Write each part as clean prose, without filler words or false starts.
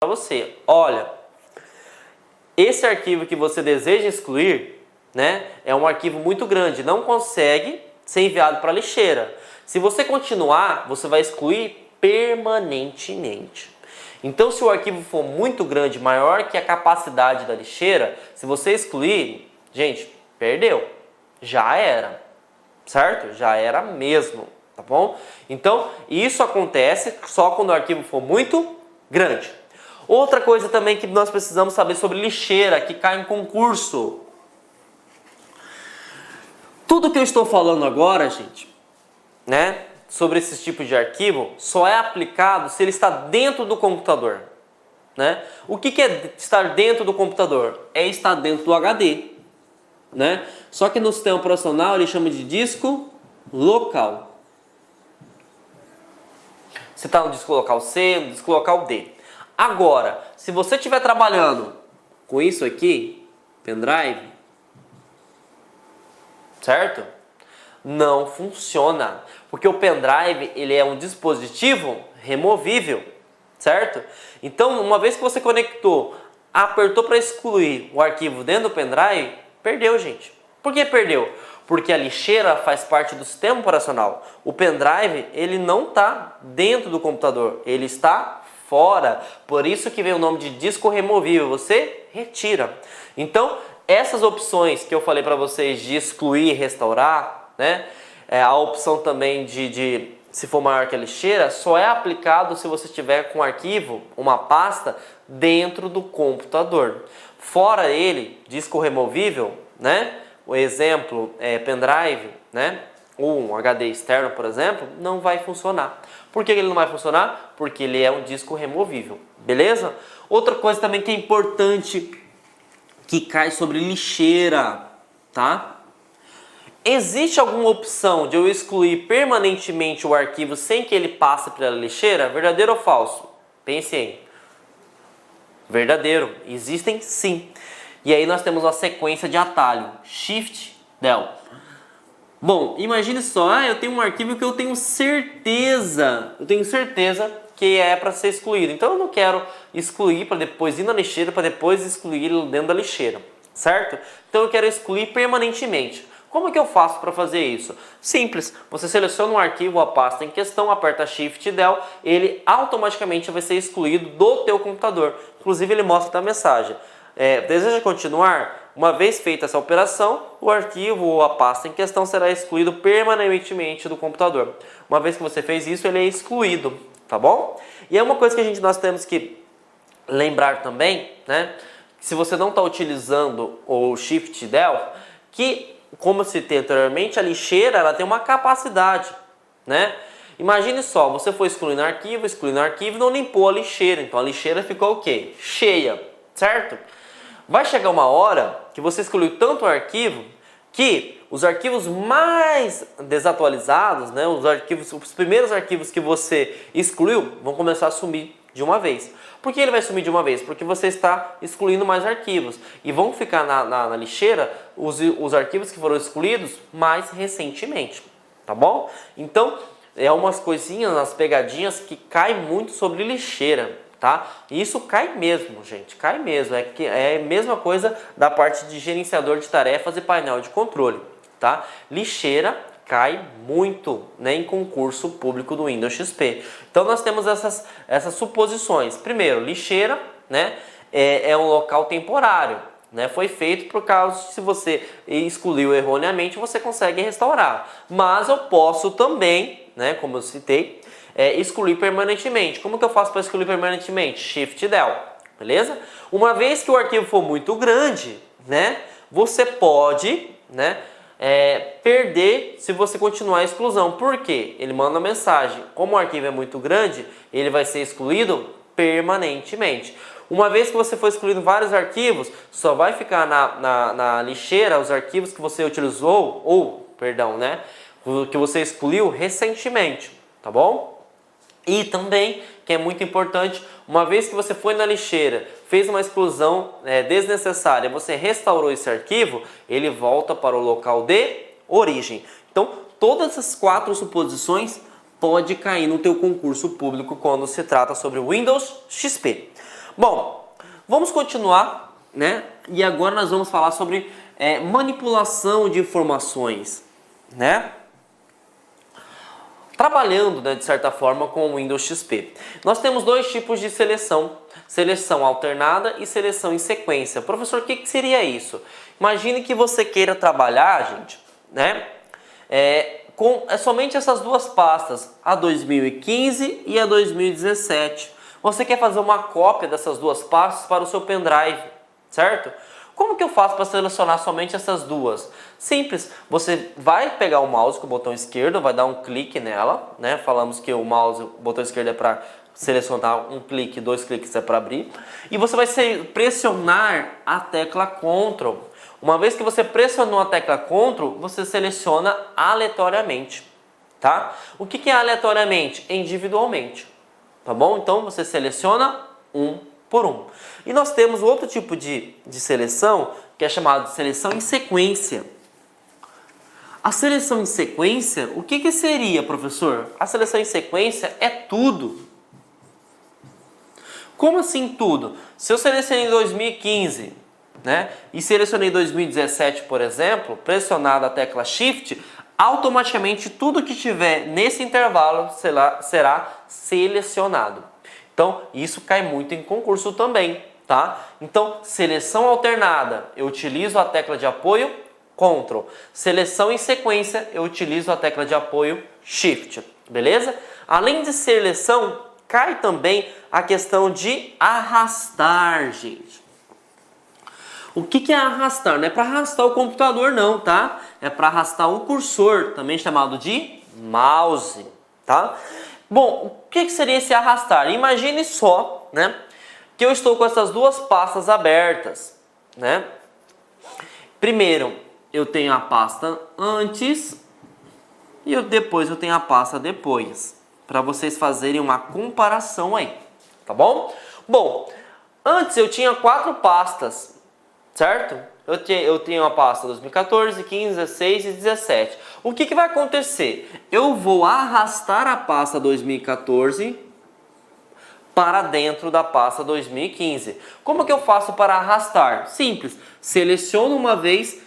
para você, olha, esse arquivo que você deseja excluir, né, é um arquivo muito grande, não consegue ser enviado para a lixeira. Se você continuar, você vai excluir permanentemente. Então, se o arquivo for muito grande, maior que a capacidade da lixeira, se você excluir, gente, perdeu. Já era, certo? Já era mesmo, tá bom? Então, isso acontece só quando o arquivo for muito grande. Outra coisa também que nós precisamos saber sobre lixeira, que cai em concurso. Tudo que eu estou falando agora, gente, né, sobre esse tipo de arquivo, só é aplicado se ele está dentro do computador, né? O que é estar dentro do computador? É estar dentro do HD, né? Só que no sistema operacional ele chama de disco local. Você está no disco local C, no disco local D. Agora, se você estiver trabalhando com isso aqui, pendrive, certo? Não funciona, porque o pendrive ele é um dispositivo removível, certo? Então, uma vez que você conectou, apertou para excluir o arquivo dentro do pendrive, perdeu, gente. Por que perdeu? Porque a lixeira faz parte do sistema operacional. O pendrive ele não está dentro do computador, ele está fora. Por isso que vem o nome de disco removível. Você retira. Então, essas opções que eu falei para vocês de excluir e restaurar, né? A opção também de se for maior que a lixeira, só é aplicado se você tiver com um arquivo, uma pasta, dentro do computador. Fora ele, disco removível, né? O exemplo é pendrive, né? Ou um HD externo, por exemplo, não vai funcionar. Por que ele não vai funcionar? Porque ele é um disco removível, beleza? Outra coisa também que é importante, que cai sobre lixeira, tá? Existe alguma opção de eu excluir permanentemente o arquivo sem que ele passe pela lixeira? Verdadeiro ou falso? Pense aí. Verdadeiro. Existem sim. E aí nós temos uma sequência de atalho. Shift, Del. Bom, imagine só, eu tenho um arquivo que eu tenho certeza que é para ser excluído. Então eu não quero excluir para depois ir na lixeira, para depois excluir ele dentro da lixeira, certo? Então eu quero excluir permanentemente. Como que eu faço para fazer isso? Simples, você seleciona um arquivo, a pasta em questão, aperta Shift Del, ele automaticamente vai ser excluído do teu computador. Inclusive ele mostra a mensagem. Deseja continuar? Uma vez feita essa operação, o arquivo ou a pasta em questão será excluído permanentemente do computador. Uma vez que você fez isso, ele é excluído, tá bom? E é uma coisa que nós temos que lembrar também, né? Se você não está utilizando o Shift Del, que, como eu citei anteriormente, a lixeira ela tem uma capacidade, né? Imagine só, você foi excluindo arquivo e não limpou a lixeira. Então a lixeira ficou o quê? Cheia, certo? Vai chegar uma hora que você excluiu tanto arquivo que os arquivos mais desatualizados, né, os primeiros arquivos que você excluiu vão começar a sumir de uma vez. Por que ele vai sumir de uma vez? Porque você está excluindo mais arquivos. E vão ficar na lixeira os arquivos que foram excluídos mais recentemente. Tá bom? Então, é umas coisinhas, umas pegadinhas que caem muito sobre lixeira. Tá? E isso cai mesmo, gente, cai mesmo. É a mesma coisa da parte de gerenciador de tarefas e painel de controle, tá? Lixeira cai muito, né, em concurso público do Windows XP. Então nós temos essas suposições. Primeiro, lixeira, né, é um local temporário, né? Foi feito por causa, se você excluiu erroneamente, você consegue restaurar. Mas eu posso também, né, como eu citei, excluir permanentemente. Como que eu faço para excluir permanentemente? Shift Del, beleza? Uma vez que o arquivo for muito grande, né, você pode, né, perder se você continuar a exclusão. Por quê? Ele manda uma mensagem. Como o arquivo é muito grande, ele vai ser excluído permanentemente. Uma vez que você for excluindo vários arquivos, só vai ficar na lixeira os arquivos que você utilizou, né, que você excluiu recentemente, tá bom? E também, que é muito importante, uma vez que você foi na lixeira, fez uma exclusão desnecessária, você restaurou esse arquivo, ele volta para o local de origem. Então, todas essas 4 suposições podem cair no teu concurso público quando se trata sobre o Windows XP. Bom, vamos continuar, né? E agora nós vamos falar sobre manipulação de informações, né? Trabalhando, né, de certa forma, com o Windows XP. Nós temos dois tipos de seleção. Seleção alternada e seleção em sequência. Professor, o que seria isso? Imagine que você queira trabalhar, gente, né? Com somente essas duas pastas, a 2015 e a 2017. Você quer fazer uma cópia dessas duas pastas para o seu pendrive, certo? Como que eu faço para selecionar somente essas duas? Simples, você vai pegar o mouse com o botão esquerdo, vai dar um clique nela, né? Falamos que o mouse, o botão esquerdo é para selecionar um clique, 2 cliques é para abrir. E você vai pressionar a tecla Ctrl. Uma vez que você pressionou a tecla Ctrl, você seleciona aleatoriamente, tá? O que é aleatoriamente? Individualmente, tá bom? Então você seleciona um por um. E nós temos outro tipo de seleção, que é chamado de seleção em sequência. A seleção em sequência, o que seria, professor? A seleção em sequência é tudo. Como assim tudo? Se eu selecionei 2015, né, e selecionei 2017, por exemplo, pressionado a tecla Shift, automaticamente tudo que tiver nesse intervalo será selecionado. Então, isso cai muito em concurso também, tá? Então, seleção alternada, eu utilizo a tecla de apoio Ctrl. Seleção em sequência, eu utilizo a tecla de apoio Shift, beleza? Além de seleção, cai também a questão de arrastar, gente. O que é arrastar? Não é para arrastar o computador não, tá? É para arrastar o cursor, também chamado de mouse, tá? Bom, o que seria esse arrastar? Imagine só, né, que eu estou com essas duas pastas abertas, né? Primeiro, eu tenho a pasta antes e depois eu tenho a pasta depois, para vocês fazerem uma comparação aí, tá bom? Bom, antes eu tinha 4 pastas, certo? Eu tenho a pasta 2014, 15, 16 e 17. O que vai acontecer? Eu vou arrastar a pasta 2014 para dentro da pasta 2015. Como que eu faço para arrastar? Simples. Seleciono uma vez,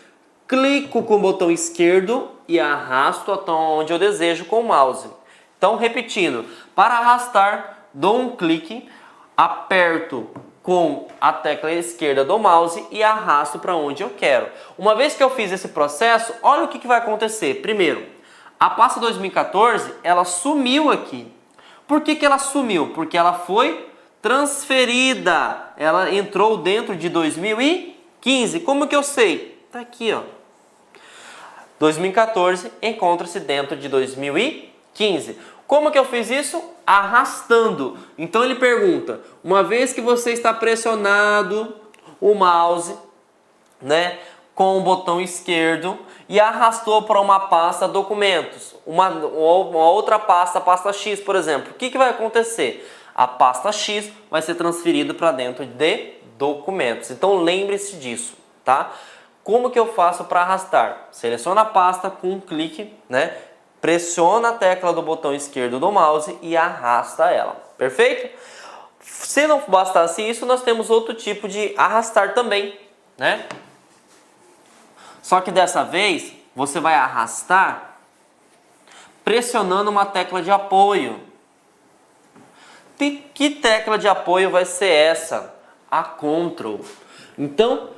clico com o botão esquerdo e arrasto até onde eu desejo com o mouse. Então, repetindo, para arrastar, dou um clique, aperto com a tecla esquerda do mouse e arrasto para onde eu quero. Uma vez que eu fiz esse processo, olha o que vai acontecer. Primeiro, a pasta 2014, ela sumiu aqui. Por que ela sumiu? Porque ela foi transferida. Ela entrou dentro de 2015. Como que eu sei? Tá aqui, ó. 2014 encontra-se dentro de 2015. Como que eu fiz isso? Arrastando. Então ele pergunta, uma vez que você está pressionado o mouse, né, com o botão esquerdo e arrastou para uma pasta documentos, uma outra pasta, a pasta X, por exemplo, o que vai acontecer? A pasta X vai ser transferida para dentro de documentos. Então lembre-se disso, tá? Como que eu faço para arrastar? Seleciona a pasta com um clique, né? Pressiona a tecla do botão esquerdo do mouse e arrasta ela. Perfeito? Se não bastasse isso, nós temos outro tipo de arrastar também, né? Só que dessa vez, você vai arrastar pressionando uma tecla de apoio. Que tecla de apoio vai ser essa? A Ctrl. Então,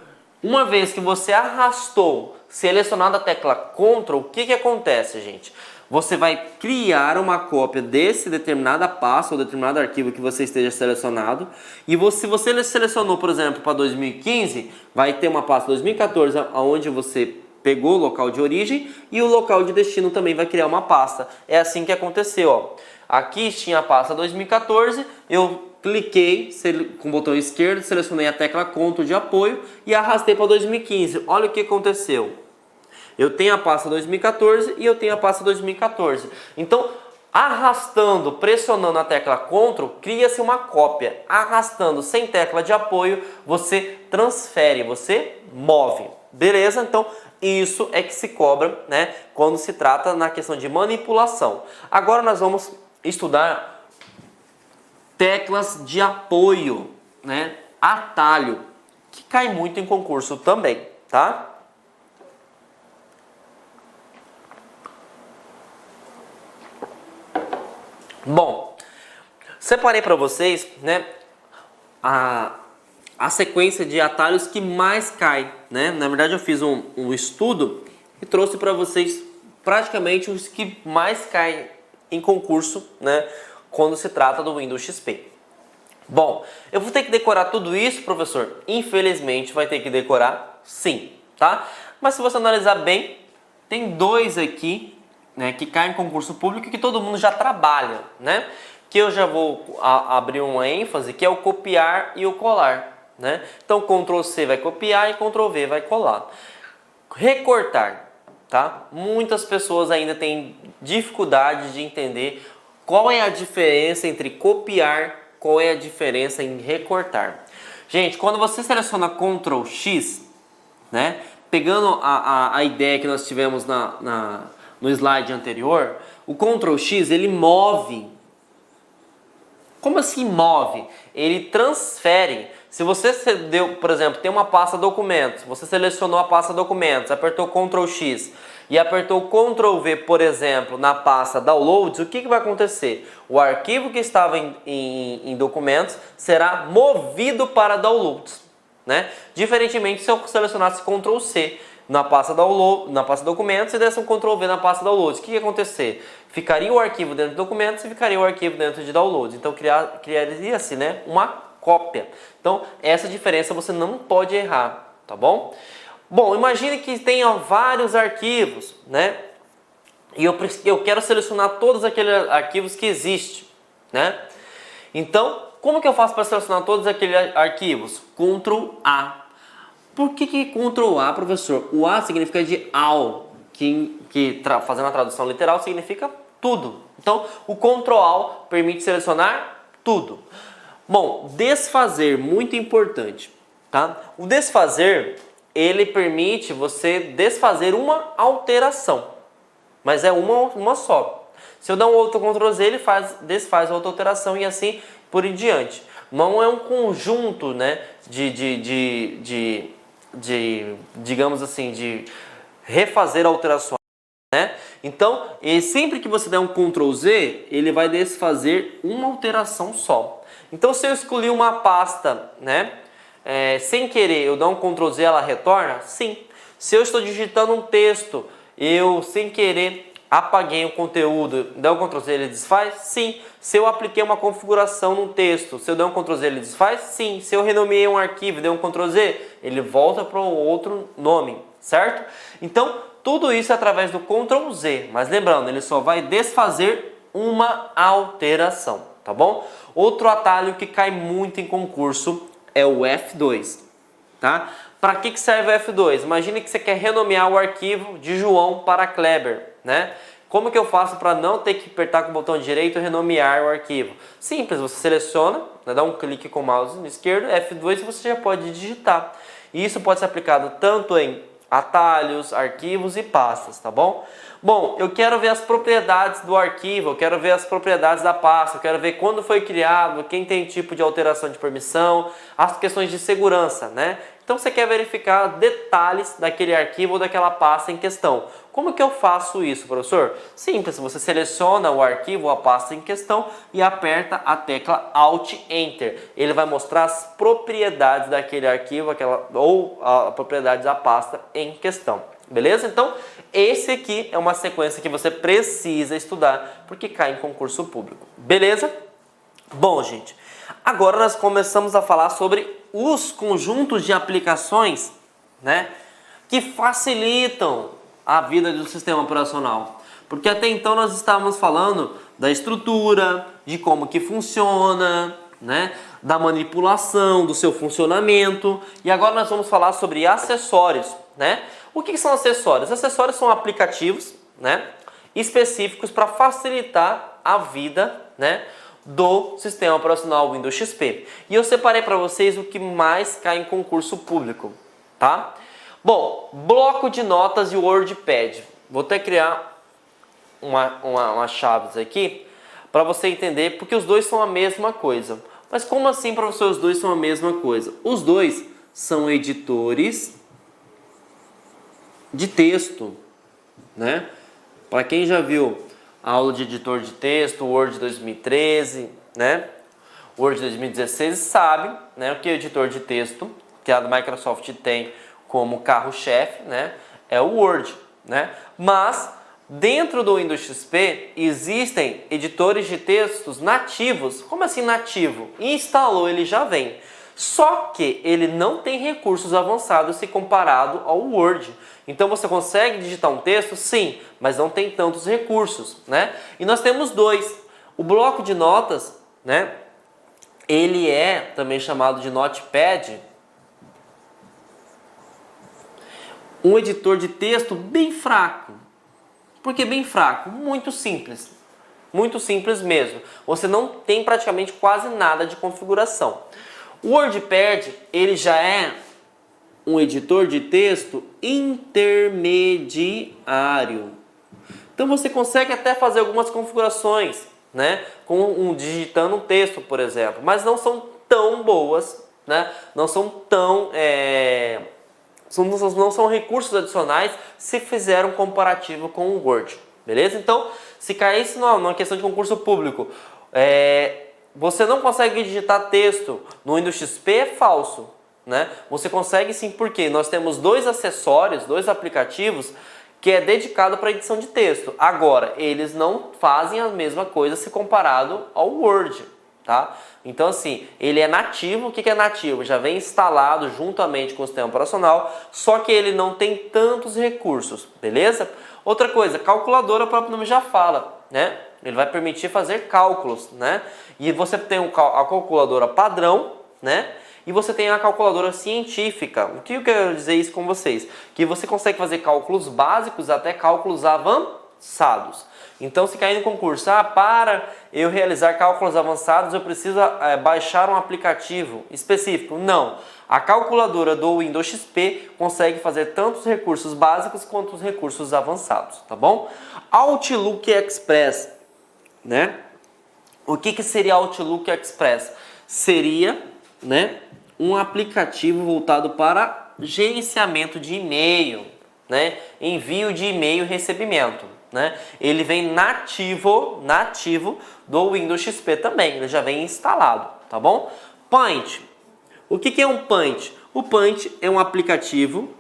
uma vez que você arrastou, selecionado a tecla Ctrl, o que acontece, gente? Você vai criar uma cópia desse determinada pasta ou determinado arquivo que você esteja selecionado. E se você selecionou, por exemplo, para 2015, vai ter uma pasta 2014, onde você pegou o local de origem e o local de destino também vai criar uma pasta. É assim que aconteceu, ó. Aqui tinha a pasta 2014, eu cliquei com o botão esquerdo, selecionei a tecla Ctrl de apoio e arrastei para 2015. Olha o que aconteceu. Eu tenho a pasta 2014 e eu tenho a pasta 2014. Então, arrastando, pressionando a tecla Ctrl, cria-se uma cópia. Arrastando sem tecla de apoio, você transfere, você move. Beleza? Então, isso é que se cobra, né, quando se trata na questão de manipulação. Agora nós vamos estudar teclas de apoio, né, atalho, que cai muito em concurso também, tá? Bom, separei para vocês, né, a sequência de atalhos que mais cai, né? Na verdade eu fiz um estudo e trouxe para vocês praticamente os que mais caem em concurso, né, quando se trata do Windows XP. Bom, eu vou ter que decorar tudo isso, professor? Infelizmente vai ter que decorar sim, tá? Mas se você analisar bem, tem dois aqui, né, que caem em concurso público que todo mundo já trabalha, né? Que eu já vou abrir uma ênfase, que é o copiar e o colar, né? Então Ctrl C vai copiar e Ctrl V vai colar. Recortar, tá? Muitas pessoas ainda têm dificuldade de entender qual é a diferença entre copiar, qual é a diferença em recortar. Gente, quando você seleciona Ctrl X, né? Pegando a ideia que nós tivemos no slide anterior, o Ctrl X ele move. Como assim move? Ele transfere. Se você deu, por exemplo, tem uma pasta documentos, você selecionou a pasta documentos, apertou Ctrl X e apertou Ctrl V, por exemplo, na pasta downloads, o que vai acontecer? O arquivo que estava em documentos será movido para downloads, né? Diferentemente se eu selecionasse Ctrl C na pasta download, na pasta documentos e desse um Ctrl V na pasta downloads, o que ia acontecer? Ficaria o arquivo dentro de documentos e ficaria o arquivo dentro de downloads. Então criaria-se, né, uma cópia. Então essa diferença você não pode errar, tá bom? Bom, imagine que tenha vários arquivos, né? E eu quero selecionar todos aqueles arquivos que existem, né? Então, como que eu faço para selecionar todos aqueles arquivos? Ctrl A. Por que Ctrl A, professor? O A significa de all, fazendo a tradução literal significa tudo. Então, o Ctrl A permite selecionar tudo. Bom, desfazer, muito importante, tá? O desfazer, ele permite você desfazer uma alteração, mas é uma só. Se eu dar um outro Ctrl Z, ele desfaz a outra alteração e assim por em diante. Não é um conjunto, né, digamos assim, de refazer alterações, né? Então, sempre que você der um Ctrl Z, ele vai desfazer uma alteração só. Então, se eu escolhi uma pasta, né, sem querer, eu dar um Ctrl Z, ela retorna? Sim. Se eu estou digitando um texto, eu sem querer apaguei o conteúdo, der um Ctrl Z, ele desfaz? Sim. Se eu apliquei uma configuração no texto, se eu der um Ctrl Z, ele desfaz? Sim. Se eu renomeei um arquivo e der um Ctrl Z, ele volta para um outro nome, certo? Então, tudo isso é através do Ctrl Z, mas lembrando, ele só vai desfazer uma alteração, tá bom? Outro atalho que cai muito em concurso é o F2, tá? Para que serve o F2? Imagine que você quer renomear o arquivo de João para Kleber, né? Como que eu faço para não ter que apertar com o botão direito e renomear o arquivo? Simples, você seleciona, né, dá um clique com o mouse no esquerdo, F2 e você já pode digitar. E isso pode ser aplicado tanto em atalhos, arquivos e pastas, tá bom? Bom, eu quero ver as propriedades do arquivo, eu quero ver as propriedades da pasta, eu quero ver quando foi criado, quem tem tipo de alteração de permissão, as questões de segurança, né? Então você quer verificar detalhes daquele arquivo ou daquela pasta em questão. Como que eu faço isso, professor? Simples, você seleciona o arquivo ou a pasta em questão e aperta a tecla Alt Enter. Ele vai mostrar as propriedades daquele arquivo ou a propriedade da pasta em questão. Beleza? Então, esse aqui é uma sequência que você precisa estudar porque cai em concurso público. Beleza? Bom, gente, agora nós começamos a falar sobre os conjuntos de aplicações, né, que facilitam a vida do sistema operacional. Porque até então nós estávamos falando da estrutura, de como que funciona, né, da manipulação, do seu funcionamento. E agora nós vamos falar sobre acessórios, né? O que são acessórios? Acessórios são aplicativos, né, específicos para facilitar a vida, né, do sistema operacional Windows XP. E eu separei para vocês o que mais cai em concurso público, tá? Bom, bloco de notas e WordPad. Vou até criar uma chaves aqui para você entender, porque os dois são a mesma coisa. Mas como assim, professor, os dois são a mesma coisa? Os dois são editores de texto, né? Para quem já viu a aula de editor de texto, Word 2013, né? Word 2016, sabe, né, que o editor de texto que a Microsoft tem como carro-chefe, né, é o Word, né? Mas dentro do Windows XP existem editores de textos nativos. Como assim nativo? Instalou, ele já vem. Só que ele não tem recursos avançados se comparado ao Word. Então você consegue digitar um texto? Sim, mas não tem tantos recursos, né? E nós temos dois. O bloco de notas, né? Ele é também chamado de Notepad, um editor de texto bem fraco. Por que bem fraco? Muito simples mesmo. Você não tem praticamente quase nada de configuração. O WordPad, ele já é um editor de texto intermediário. Então você consegue até fazer algumas configurações, né? Digitando um texto, por exemplo, mas não são tão boas, né? Não são tão não são recursos adicionais se fizer um comparativo com o Word, beleza? Então, se caísse numa questão de concurso público, você não consegue digitar texto no Windows XP, é falso, né? Você consegue sim, porque nós temos dois acessórios, dois aplicativos que é dedicado para edição de texto. Agora, eles não fazem a mesma coisa se comparado ao Word, tá? Então, assim, ele é nativo. O que é nativo? Já vem instalado juntamente com o sistema operacional, só que ele não tem tantos recursos, beleza? Outra coisa, calculadora, o próprio nome já fala, né? Ele vai permitir fazer cálculos, né? E você tem a calculadora padrão, né? E você tem a calculadora científica. O que eu quero dizer isso com vocês? Que você consegue fazer cálculos básicos até cálculos avançados. Então, se cair no concurso, para eu realizar cálculos avançados, eu preciso baixar um aplicativo específico. Não. A calculadora do Windows XP consegue fazer tanto os recursos básicos quanto os recursos avançados, tá bom? Outlook Express, né? O que seria Outlook Express? Seria, né, um aplicativo voltado para gerenciamento de e-mail, né? Envio de e-mail e recebimento, né? Ele vem nativo do Windows XP também, ele já vem instalado, tá bom? Paint. O que é um Paint? O Paint é um aplicativo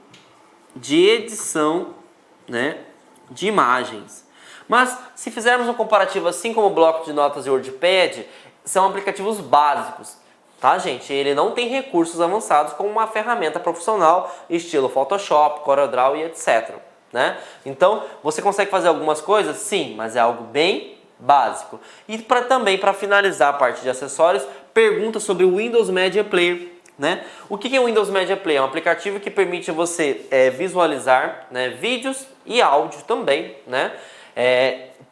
de edição, né, de imagens. Mas se fizermos um comparativo assim como o bloco de notas e o WordPad, são aplicativos básicos, tá, gente? Ele não tem recursos avançados como uma ferramenta profissional estilo Photoshop, CorelDRAW e etc, né? Então, você consegue fazer algumas coisas? Sim, mas é algo bem básico. E também para finalizar a parte de acessórios, pergunta sobre o Windows Media Player, né? O que é o Windows Media Player? É um aplicativo que permite você visualizar, né, vídeos e áudio também, né?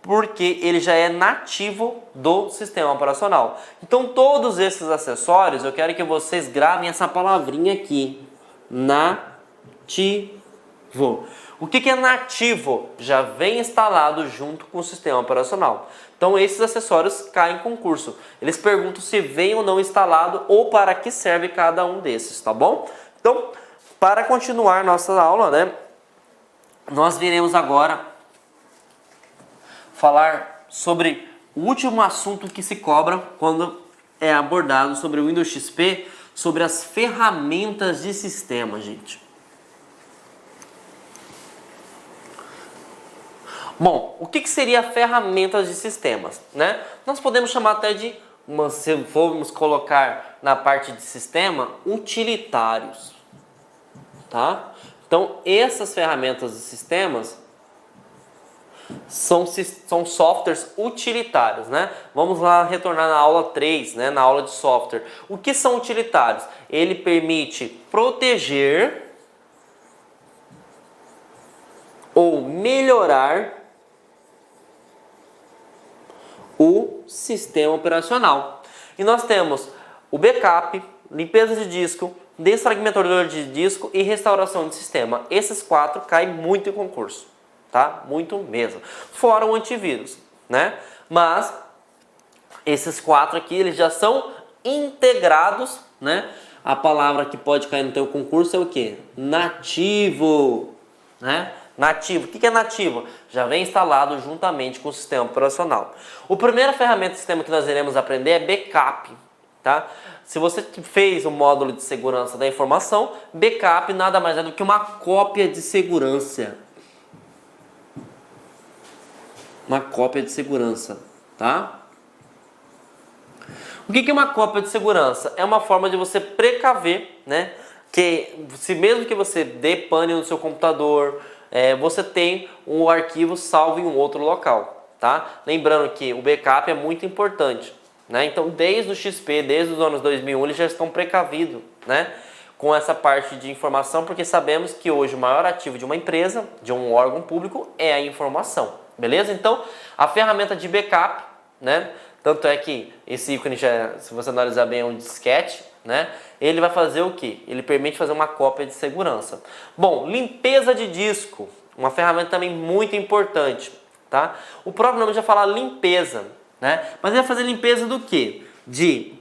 Porque ele já é nativo do sistema operacional. Então todos esses acessórios, eu quero que vocês gravem essa palavrinha aqui, nativo. O que é nativo? Já vem instalado junto com o sistema operacional. Então esses acessórios caem em concurso. Eles perguntam se vem ou não instalado ou para que serve cada um desses, tá bom? Então, para continuar nossa aula, né, nós viremos agora falar sobre o último assunto que se cobra quando é abordado sobre o Windows XP, sobre as ferramentas de sistema, gente. Bom, o que seria ferramentas de sistemas, né? Nós podemos chamar até de, se formos colocar na parte de sistema, utilitários, tá? Então, essas ferramentas de sistemas são softwares utilitários, né? Vamos lá retornar na aula 3, né? Na aula de software. O que são utilitários? Ele permite proteger ou melhorar o sistema operacional. E nós temos o backup, limpeza de disco, desfragmentador de disco e restauração de sistema. Esses 4 caem muito em concurso, tá? Muito mesmo. Fora o antivírus, né? Mas esses 4 aqui, eles já são integrados, né? A palavra que pode cair no teu concurso é o quê? Nativo, né? Nativo. O que é nativo? Já vem instalado juntamente com o sistema operacional. A primeira ferramenta do sistema que nós iremos aprender é backup, tá? Se você fez o módulo de segurança da informação, backup nada mais é do que uma cópia de segurança. Uma cópia de segurança, tá? O que é uma cópia de segurança? É uma forma de você precaver, né? Que se mesmo que você dê pane no seu computador, você tem um arquivo salvo em um outro local, tá? Lembrando que o backup é muito importante, né? Então, desde o XP, desde os anos 2001, eles já estão precavidos, né? Com essa parte de informação, porque sabemos que hoje o maior ativo de uma empresa, de um órgão público, é a informação, beleza? Então, a ferramenta de backup, né? Tanto é que esse ícone, já, se você analisar bem, é um disquete, né? Ele vai fazer o quê? Ele permite fazer uma cópia de segurança. Bom, limpeza de disco, uma ferramenta também muito importante, tá? O próprio nome já fala limpeza, né? Mas ele vai fazer limpeza do quê? De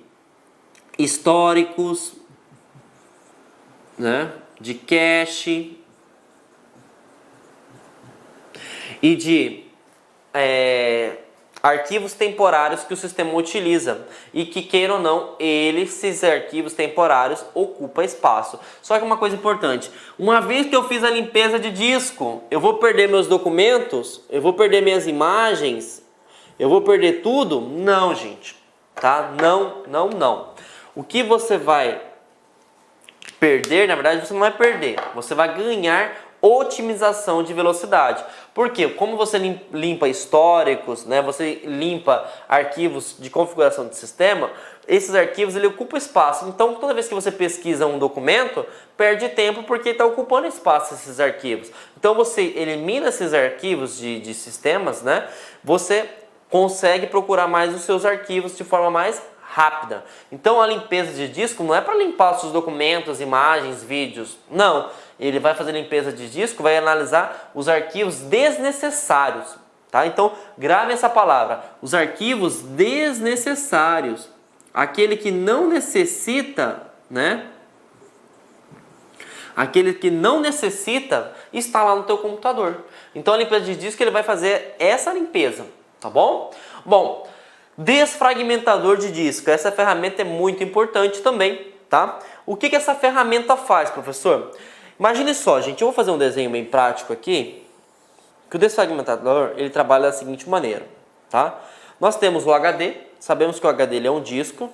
históricos, né? De cache e de arquivos temporários que o sistema utiliza e que, queira ou não, esses arquivos temporários ocupam espaço. Só que uma coisa importante, uma vez que eu fiz a limpeza de disco, eu vou perder meus documentos, eu vou perder minhas imagens, eu vou perder tudo? Não, gente, tá? Não, não, não. O que você vai perder, na verdade, você não vai perder, você vai ganhar otimização de velocidade. Porque como você limpa históricos, né, você limpa arquivos de configuração de sistema, esses arquivos ele ocupam espaço. Então, toda vez que você pesquisa um documento, perde tempo porque está ocupando espaço esses arquivos. Então, você elimina esses arquivos de sistemas, né, você consegue procurar mais os seus arquivos de forma mais rápida. Então a limpeza de disco não é para limpar os seus documentos, imagens, vídeos. Não, ele vai fazer limpeza de disco, vai analisar os arquivos desnecessários, tá? Então grave essa palavra, os arquivos desnecessários, aquele que não necessita, né? Aquele que não necessita está lá no teu computador. Então a limpeza de disco ele vai fazer essa limpeza, tá bom? Bom, desfragmentador de disco. Essa ferramenta é muito importante também, tá? O que essa ferramenta faz, professor? Imagine só, gente, eu vou fazer um desenho bem prático aqui, que o desfragmentador, ele trabalha da seguinte maneira, tá? Nós temos o HD, sabemos que o HD ele é um disco,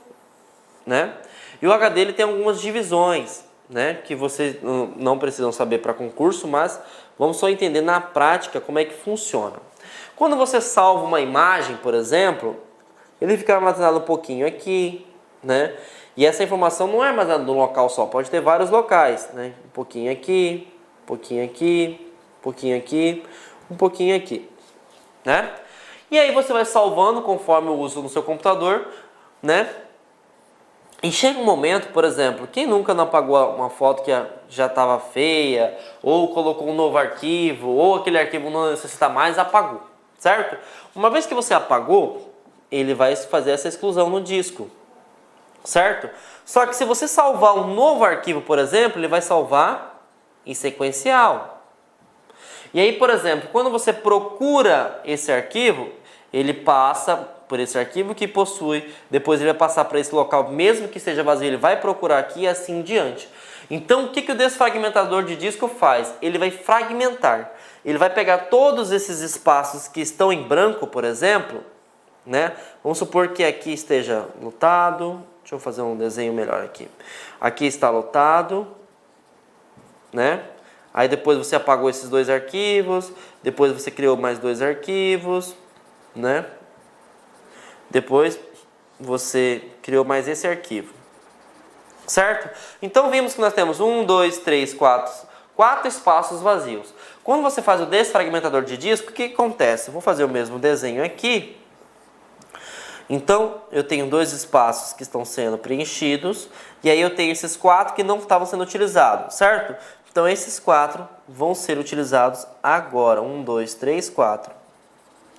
né? E o HD ele tem algumas divisões, né? Que vocês não precisam saber para concurso, mas vamos só entender na prática como é que funciona. Quando você salva uma imagem, por exemplo, ele fica armazenado um pouquinho aqui, né? E essa informação não é armazenada num local só, pode ter vários locais, né? Um pouquinho aqui, um pouquinho aqui, um pouquinho aqui, um pouquinho aqui, né? E aí você vai salvando conforme o uso no seu computador, né? E chega um momento, por exemplo, quem nunca não apagou uma foto que já estava feia, ou colocou um novo arquivo, ou aquele arquivo não necessita mais, apagou, certo? Uma vez que você apagou, ele vai fazer essa exclusão no disco, certo? Só que se você salvar um novo arquivo, por exemplo, ele vai salvar em sequencial. E aí, por exemplo, quando você procura esse arquivo, ele passa por esse arquivo que possui, depois ele vai passar para esse local, mesmo que seja vazio, ele vai procurar aqui e assim em diante. Então, o que o desfragmentador de disco faz? Ele vai fragmentar. Ele vai pegar todos esses espaços que estão em branco, por exemplo, né? Vamos supor que aqui esteja lotado. Deixa eu fazer um desenho melhor aqui. Aqui está lotado, né? Aí depois você apagou esses dois arquivos, depois você criou mais dois arquivos, né? Depois você criou mais esse arquivo, certo? Então vimos que nós temos 1, 2, 3, 4 espaços vazios. Quando você faz o desfragmentador de disco, o que acontece? Eu vou fazer o mesmo desenho aqui. Então, eu tenho dois espaços que estão sendo preenchidos, e aí eu tenho esses 4 que não estavam sendo utilizados, certo? Então, esses 4 vão ser utilizados agora. 1, 2, 3, 4.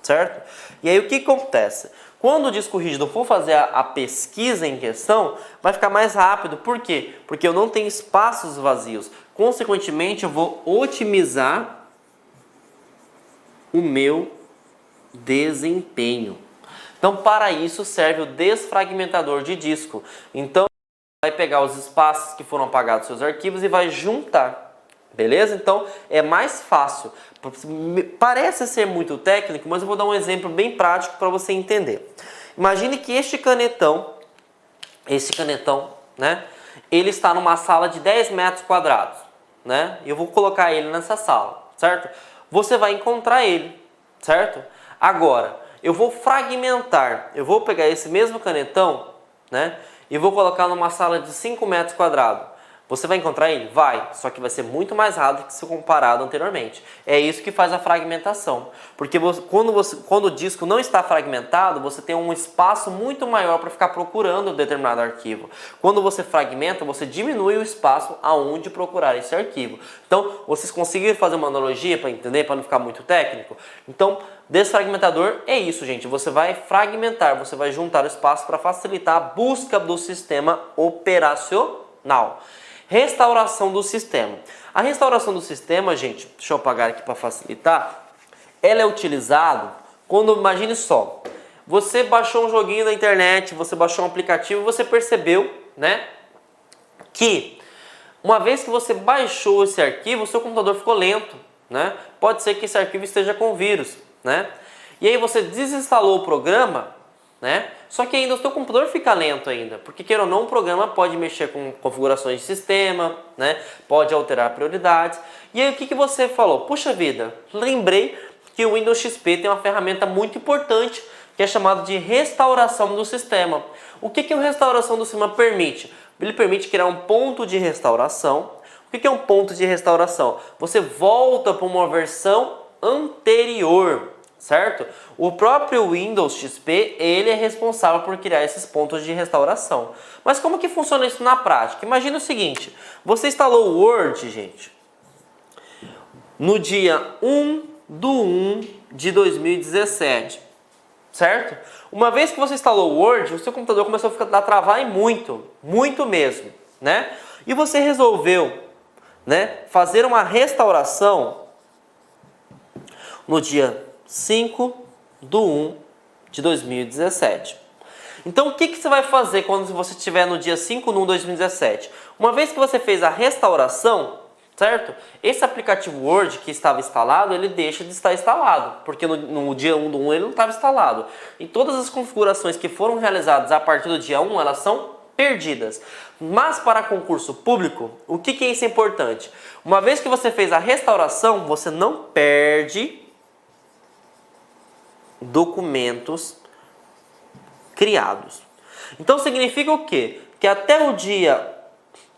Certo? E aí, o que acontece? Quando o disco rígido for fazer a pesquisa em questão, vai ficar mais rápido. Por quê? Porque eu não tenho espaços vazios. Consequentemente, eu vou otimizar o meu desempenho. Então, para isso serve o desfragmentador de disco. Então, vai pegar os espaços que foram apagados dos seus arquivos e vai juntar. Beleza? Então, é mais fácil. Parece ser muito técnico, mas eu vou dar um exemplo bem prático para você entender. Imagine que esse canetão, né? Ele está numa sala de 10 metros quadrados, né? Eu vou colocar ele nessa sala, certo? Você vai encontrar ele, certo? Agora, eu vou fragmentar. Eu vou pegar esse mesmo canetão, né? E vou colocar numa sala de 5 metros quadrados. Você vai encontrar ele? Vai, só que vai ser muito mais rápido que se comparado anteriormente. É isso que faz a fragmentação. Porque quando o disco não está fragmentado, você tem um espaço muito maior para ficar procurando determinado arquivo. Quando você fragmenta, você diminui o espaço aonde procurar esse arquivo. Então, vocês conseguiram fazer uma analogia para entender, para não ficar muito técnico? Então, desfragmentador é isso, gente. Você vai fragmentar, você vai juntar o espaço para facilitar a busca do sistema operacional. Restauração do sistema. A restauração do sistema, gente, deixa eu apagar aqui para facilitar, ela é utilizada quando, imagine só, você baixou um joguinho na internet, você baixou um aplicativo e você percebeu, né, que uma vez que você baixou esse arquivo, o seu computador ficou lento, né? Pode ser que esse arquivo esteja com vírus, né? E aí você desinstalou o programa, né? Só que ainda o seu computador fica lento ainda, porque queira ou não, o programa pode mexer com configurações de sistema, né? Pode alterar prioridades. E aí o que você falou? Puxa vida, lembrei que o Windows XP tem uma ferramenta muito importante que é chamada de restauração do sistema. O que a restauração do sistema permite? Ele permite criar um ponto de restauração. O que é um ponto de restauração? Você volta para uma versão anterior, certo? O próprio Windows XP, ele é responsável por criar esses pontos de restauração. Mas como que funciona isso na prática? Imagina o seguinte, você instalou o Word, gente, no dia 1/1/2017, certo? Uma vez que você instalou o Word, o seu computador começou a travar muito mesmo, né? E você resolveu, né, fazer uma restauração no dia 5/1/2017. Então o que você vai fazer quando você estiver no dia 5/1/2017? Uma vez que você fez a restauração, certo? Esse aplicativo Word que estava instalado, ele deixa de estar instalado, porque no dia 1/1 ele não estava instalado. E todas as configurações que foram realizadas a partir do dia 1, elas são perdidas. Mas para concurso público, o que é isso importante? Uma vez que você fez a restauração, você não perde documentos criados. Então significa o quê? Que até o dia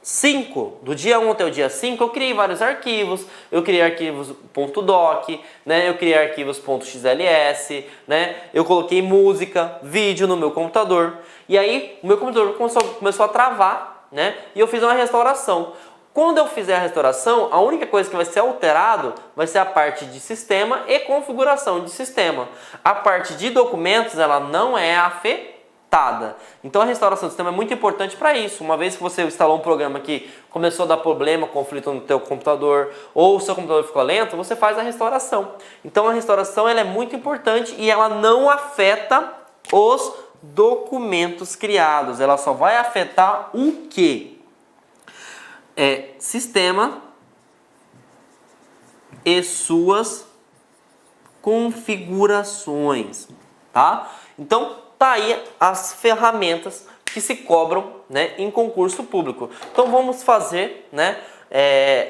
5, do dia 1 até o dia 5, eu criei vários arquivos. Eu criei arquivos .doc, né? Eu criei arquivos .xls, né? Eu coloquei música, vídeo no meu computador. E aí o meu computador começou a travar, né? E eu fiz uma restauração. Quando eu fizer a restauração, a única coisa que vai ser alterado vai ser a parte de sistema e configuração de sistema. A parte de documentos, ela não é afetada. Então a restauração do sistema é muito importante para isso. Uma vez que você instalou um programa que começou a dar problema, conflito no teu computador, ou o seu computador ficou lento, você faz a restauração. Então a restauração ela é muito importante e ela não afeta os documentos criados. Ela só vai afetar o quê? Sistema e suas configurações, tá? Então, tá aí as ferramentas que se cobram, né, em concurso público. Então, vamos fazer, né,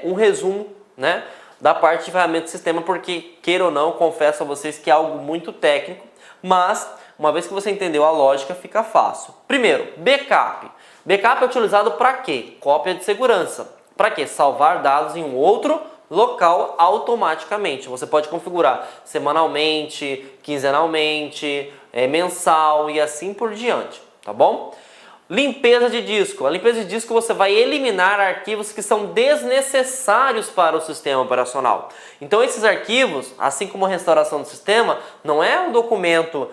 um resumo, né, da parte de ferramenta de sistema, porque, queira ou não, confesso a vocês que é algo muito técnico, mas, uma vez que você entendeu a lógica, fica fácil. Primeiro, backup. Backup é utilizado para quê? Cópia de segurança. Para quê? Salvar dados em um outro local automaticamente. Você pode configurar semanalmente, quinzenalmente, mensal e assim por diante, tá bom? Limpeza de disco. A limpeza de disco você vai eliminar arquivos que são desnecessários para o sistema operacional. Então esses arquivos, assim como a restauração do sistema, não é um documento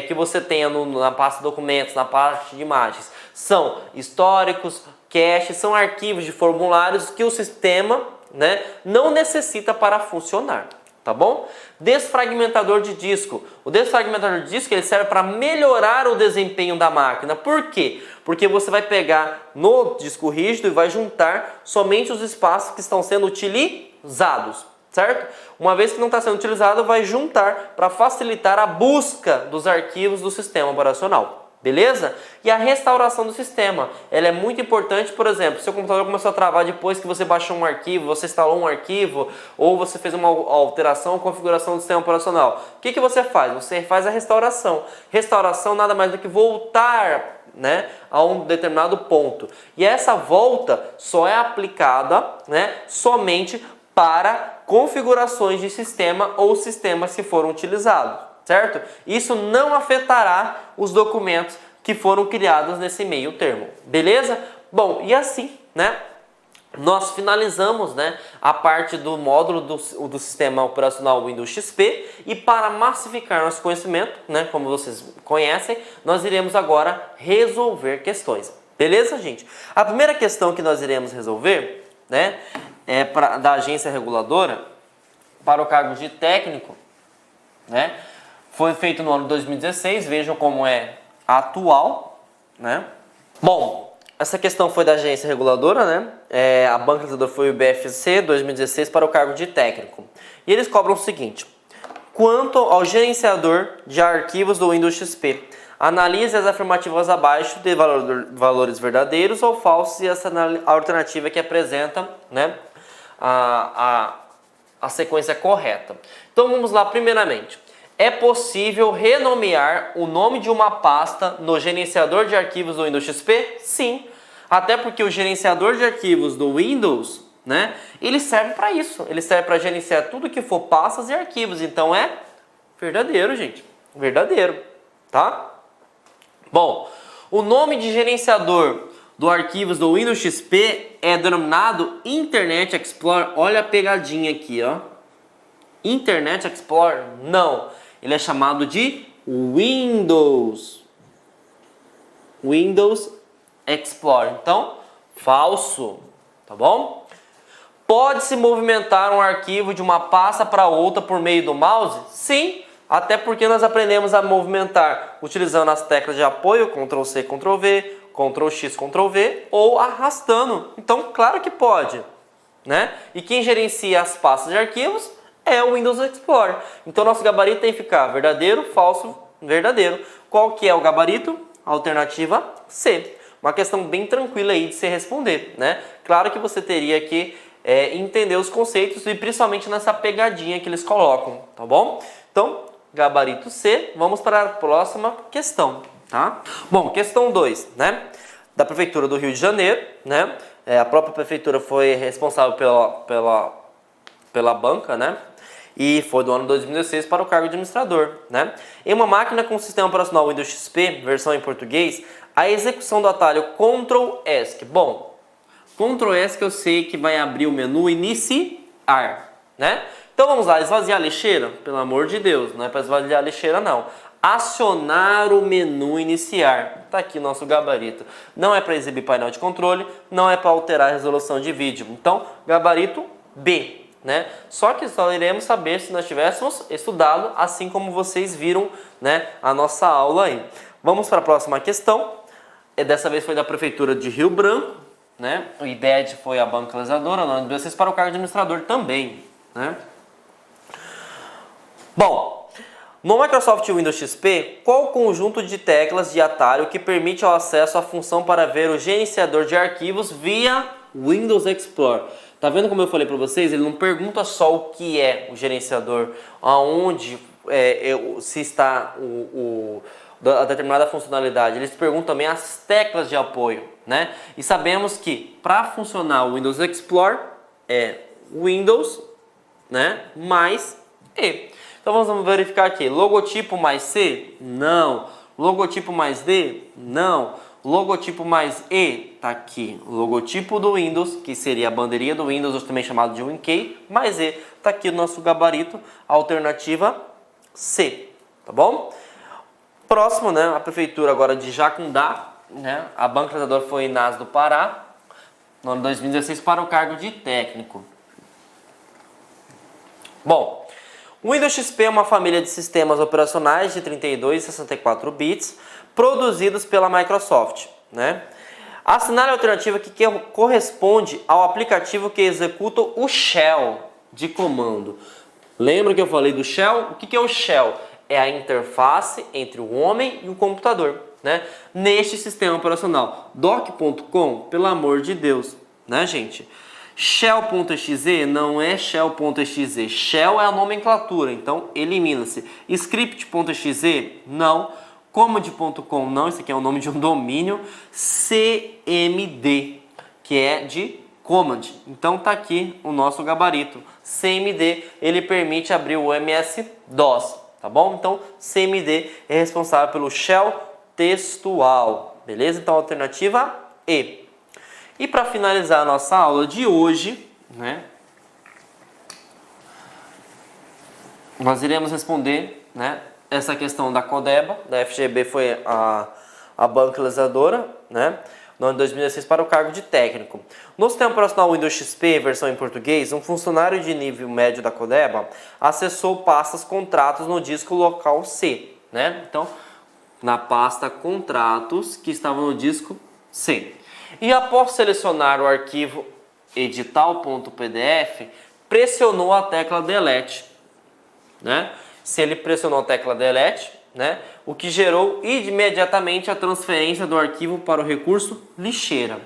que você tenha na pasta documentos, na parte de imagens. São históricos, caches, são arquivos de formulários que o sistema, né, não necessita para funcionar. Tá bom? Desfragmentador de disco. O desfragmentador de disco ele serve para melhorar o desempenho da máquina. Por quê? Porque você vai pegar no disco rígido e vai juntar somente os espaços que estão sendo utilizados, certo? Uma vez que não está sendo utilizado, vai juntar para facilitar a busca dos arquivos do sistema operacional. Beleza? E a restauração do sistema, ela é muito importante. Por exemplo, se o computador começou a travar depois que você baixou um arquivo, você instalou um arquivo, ou você fez uma alteração ou configuração do sistema operacional, o que você faz? Você faz a restauração. Restauração nada mais do que voltar, né, a um determinado ponto. E essa volta só é aplicada, né, somente para configurações de sistema ou sistemas que foram utilizados. Certo? Isso não afetará os documentos que foram criados nesse meio termo. Beleza? Bom, e assim, né? Nós finalizamos, né, a parte do módulo do sistema operacional Windows XP. E para massificar nosso conhecimento, né, como vocês conhecem, nós iremos agora resolver questões. Beleza, gente? A primeira questão que nós iremos resolver, né, é da agência reguladora para o cargo de técnico, né? Foi feito no ano 2016, vejam como é atual, né? Bom, essa questão foi da agência reguladora, né? A banca reguladora foi o BFC 2016 para o cargo de técnico. E eles cobram o seguinte: quanto ao gerenciador de arquivos do Windows XP, analise as afirmativas abaixo de valores verdadeiros ou falsos e essa alternativa que apresenta, né, a sequência correta. Então vamos lá, primeiramente. É possível renomear o nome de uma pasta no gerenciador de arquivos do Windows XP? Sim. Até porque o gerenciador de arquivos do Windows, né, ele serve para isso. Ele serve para gerenciar tudo que for pastas e arquivos. Então é verdadeiro, gente. Verdadeiro. Tá? Bom, o nome de gerenciador do arquivos do Windows XP é denominado Internet Explorer. Olha a pegadinha aqui, ó. Internet Explorer? Não. Ele é chamado de Windows Explorer. Então, falso, tá bom? Pode-se movimentar um arquivo de uma pasta para outra por meio do mouse? Sim, até porque nós aprendemos a movimentar utilizando as teclas de apoio, Ctrl+C, Ctrl+V, Ctrl+X, Ctrl+V, ou arrastando. Então, claro que pode, né? E quem gerencia as pastas de arquivos é o Windows Explorer. Então nosso gabarito tem que ficar verdadeiro, falso, verdadeiro. Qual que é o gabarito? Alternativa C. Uma questão bem tranquila aí de se responder, né? Claro que você teria que entender os conceitos e principalmente nessa pegadinha que eles colocam, tá bom? Então, gabarito C, vamos para a próxima questão, tá? Bom, questão 2, né? Da Prefeitura do Rio de Janeiro, né? A própria Prefeitura foi responsável pela banca, né? E foi do ano 2016 para o cargo de administrador, né? Em uma máquina com sistema operacional Windows XP, versão em português, a execução do atalho Ctrl+ESC. Bom, Ctrl+ESC eu sei que vai abrir o menu iniciar, né? Então vamos lá, esvaziar a lixeira? Pelo amor de Deus, não é para esvaziar a lixeira não. Acionar o menu iniciar. Tá aqui nosso gabarito. Não é para exibir painel de controle, não é para alterar a resolução de vídeo. Então, gabarito B. Né? Só que só iremos saber se nós tivéssemos estudado, assim como vocês viram, né, a nossa aula aí. Vamos para a próxima questão. Dessa vez foi da Prefeitura de Rio Branco, né? O IDED foi a banca legisladora, o nome de vocês para o cargo de administrador também, né? Bom, no Microsoft Windows XP, qual o conjunto de teclas de atalho que permite o acesso à função para ver o gerenciador de arquivos via Windows Explorer? Tá vendo como eu falei para vocês? Ele não pergunta só o que é o gerenciador, aonde se está a determinada funcionalidade. Eles perguntam também as teclas de apoio, né? E sabemos que para funcionar o Windows Explorer é Windows, né, mais E. Então vamos verificar aqui. Logotipo mais C? Não. Logotipo mais D? Não. logotipo mais E, tá aqui, logotipo do Windows, que seria a bandeirinha do Windows, ou também chamado de WinKey, mais E, tá aqui o nosso gabarito, alternativa C, tá bom? Próximo, né, a prefeitura agora de Jacundá, né, a Banca Realizadora foi Inácio do Pará, no ano 2016 para o cargo de técnico. Bom, o Windows XP é uma família de sistemas operacionais de 32 e 64 bits produzidos pela Microsoft, né? Assinale a alternativa que corresponde ao aplicativo que executa o shell de comando. Lembra que eu falei do shell? O que é o shell? É a interface entre o homem e o computador, né? Neste sistema operacional. Doc.com, pelo amor de Deus, né, gente? Shell.exe não é shell.exe. Shell é a nomenclatura, então elimina-se. Script.exe não. Command.com não, isso aqui é o nome de um domínio. CMD, que é de command. Então tá aqui o nosso gabarito. CMD, ele permite abrir o MS-DOS, tá bom? Então CMD é responsável pelo shell textual, beleza? Então alternativa E. E para finalizar a nossa aula de hoje, né, nós iremos responder, né, essa questão da Codeba, da FGB foi a banca realizadora, né, no ano de 2016 para o cargo de técnico. No sistema operacional Windows XP, versão em português, um funcionário de nível médio da Codeba acessou pastas contratos no disco local C, né? Então, na pasta contratos que estava no disco C. E após selecionar o arquivo edital.pdf, pressionou a tecla Delete, né? Se ele pressionou a tecla Delete, né, o que gerou imediatamente a transferência do arquivo para o recurso lixeira.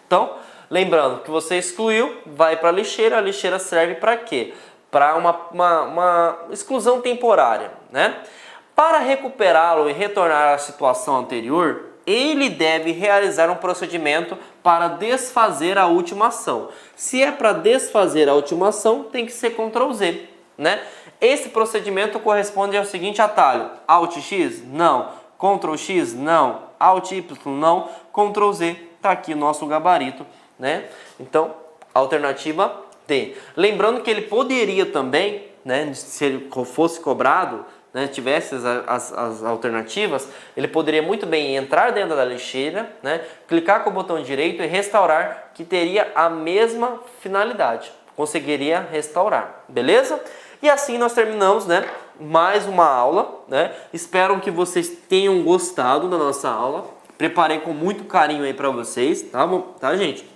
Então, lembrando que você excluiu, vai para a lixeira serve para quê? Para uma exclusão temporária, né? Para recuperá-lo e retornar à situação anterior, ele deve realizar um procedimento para desfazer a última ação. Se é para desfazer a última ação, tem que ser Ctrl Z, né? Esse procedimento corresponde ao seguinte atalho: Alt X? Não. Ctrl X? Não. Alt Y? Não. Ctrl Z. Tá aqui o nosso gabarito, né? Então, alternativa D. Lembrando que ele poderia também, né, se ele fosse cobrado, né, tivesse as alternativas, ele poderia muito bem entrar dentro da lixeira, né, clicar com o botão direito e restaurar, que teria a mesma finalidade. Conseguiria restaurar, beleza? E assim nós terminamos, né, mais uma aula, né? Espero que vocês tenham gostado da nossa aula. Preparei com muito carinho aí para vocês, tá bom? Tá, gente?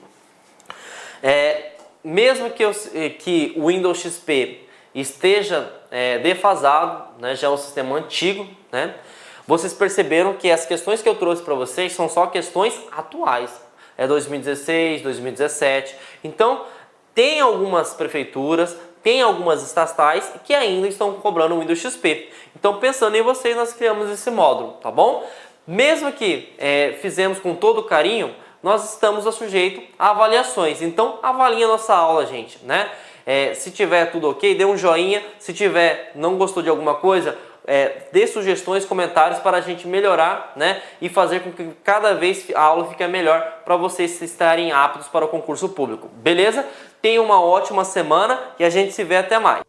Mesmo que o Windows XP esteja defasado, né, já é um sistema antigo, né? Vocês perceberam que as questões que eu trouxe para vocês são só questões atuais. É 2016, 2017. Então, tem algumas prefeituras, tem algumas estatais que ainda estão cobrando o Windows XP. Então, pensando em vocês, nós criamos esse módulo, tá bom? Mesmo que fizemos com todo carinho, nós estamos sujeitos a avaliações. Então, avalie a nossa aula, gente, né? Se tiver tudo ok, dê um joinha. Se tiver, não gostou de alguma coisa, dê sugestões, comentários para a gente melhorar, né? E fazer com que cada vez a aula fique melhor para vocês estarem aptos para o concurso público. Beleza? Tenha uma ótima semana e a gente se vê até mais.